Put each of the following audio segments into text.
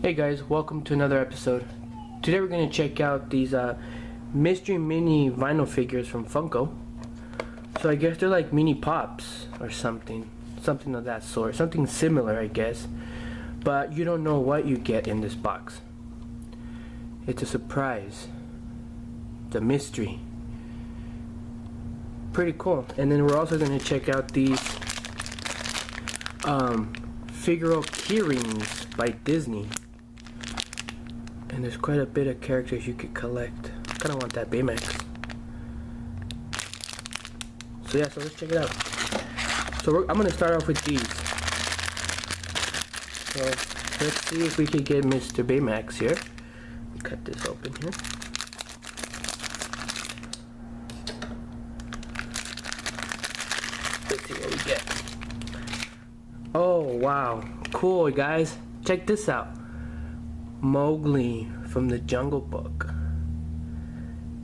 Hey guys, welcome to another episode. Today we're going to check out these mystery mini vinyl figures from Funko. So I guess they're like mini pops or something of that sort, something similar I guess, but you don't know what you get in this box. It's a surprise. It's a mystery. Pretty cool. And then we're also going to check out these figural keyrings by Disney. And there's quite a bit of characters you could collect. I kind of want that Baymax. So yeah, so let's check it out. So I'm gonna start off with these. So let's see if we can get Mr. Baymax here. Cut this open here. Let's see what we get. Oh wow, cool guys. Check this out. Mowgli from the Jungle Book.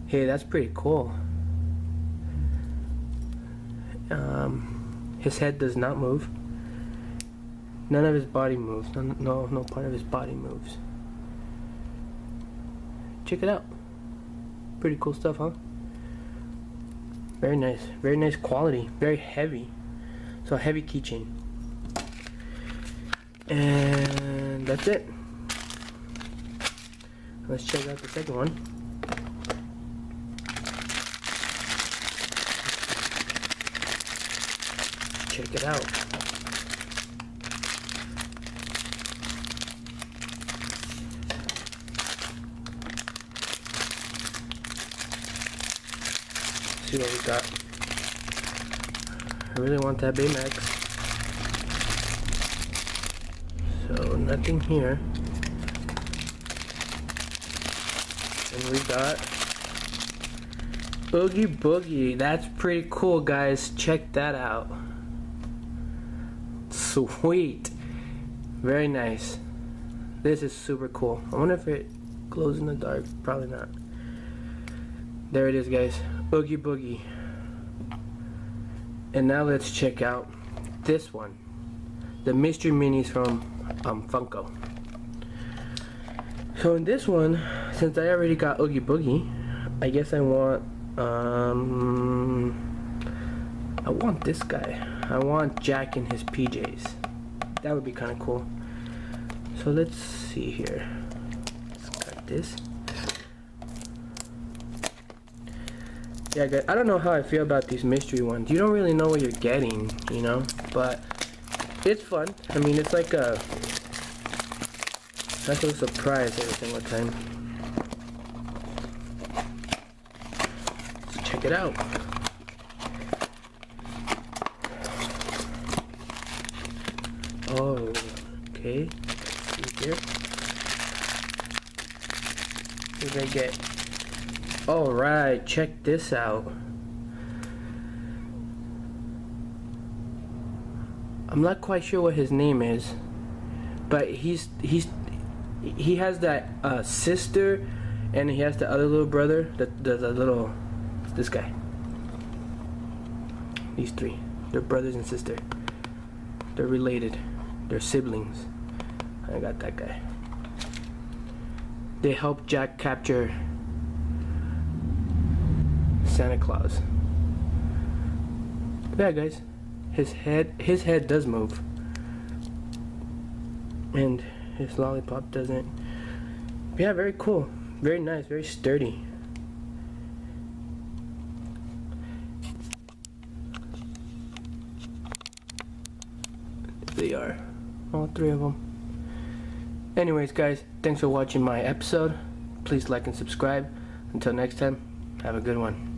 Hey, that's pretty cool. His head does not move. None of his body moves. No part of his body moves. Check it out. Pretty cool stuff, huh? Very nice quality. Very heavy. So heavy keychain. And that's it. Let's check out the second one. Check it out. See what we got. I really want that Baymax. So nothing here. And we got Oogie Boogie. That's pretty cool, guys. Check that out. Sweet. Very nice. This is super cool. I wonder if it glows in the dark. Probably not. There it is, guys. Oogie Boogie. And now let's check out this one. The mystery minis from Funko. So in this one, since I already got Oogie Boogie, I guess I want this guy. I want Jack in his PJs. That would be kind of cool. So let's see here. Let's cut this. Yeah, guys, I don't know how I feel about these mystery ones. You don't really know what you're getting, you know, but it's fun. I mean, it's like a nice little surprise every single time. Let's check it out. Oh, okay. See here. What did I get? Alright, check this out. I'm not quite sure what his name is, but he has that sister, and he has the other little brother, this guy. These three, they're brothers and sister. They're related. They're siblings. I got that guy. They help Jack capture Santa Claus. Yeah, guys. His head does move. And his lollipop doesn't. Yeah, very cool. Very nice, very sturdy. They are. All three of them. Anyways, guys, thanks for watching my episode. Please like and subscribe. Until next time, have a good one.